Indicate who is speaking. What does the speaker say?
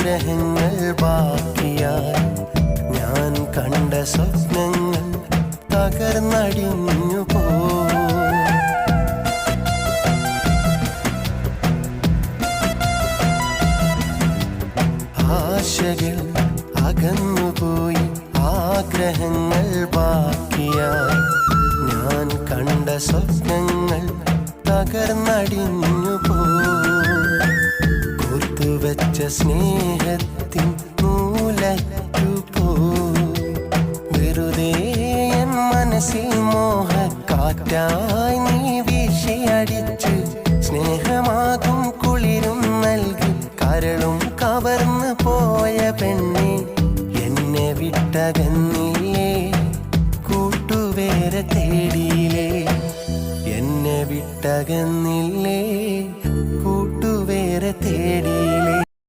Speaker 1: ആഗ്രഹങ്ങൾ ബാക്കിയായി ഞാൻ കണ്ട സ്വപ്നങ്ങൾ തകർന്നടിഞ്ഞു പോ ആശകൾ അകന്നുപോയി ആഗ്രഹങ്ങൾ ബാക്കിയായി ഞാൻ കണ്ട സ്വപ്നങ്ങൾ തകർന്നടിഞ്ഞു പോ കോർത്തുവെച്ച സ്നേഹത്തിൻ നൂലറ്റു പോ വെറുതെ എൻ മനസ്സിൽ മോഹക്കാറ്റായി നീ വീശിയടിച്ച് സ്നേഹമാകും കുളിരും നൽകി കരളും കവർന്നു പോയ പെണ്ണെ എന്നെ വിട്ടകന്നില്ലേ കൂട്ടുവേറെ തേടിയില്ലേ എന്നെ വിട്ടകന്നില്ലേ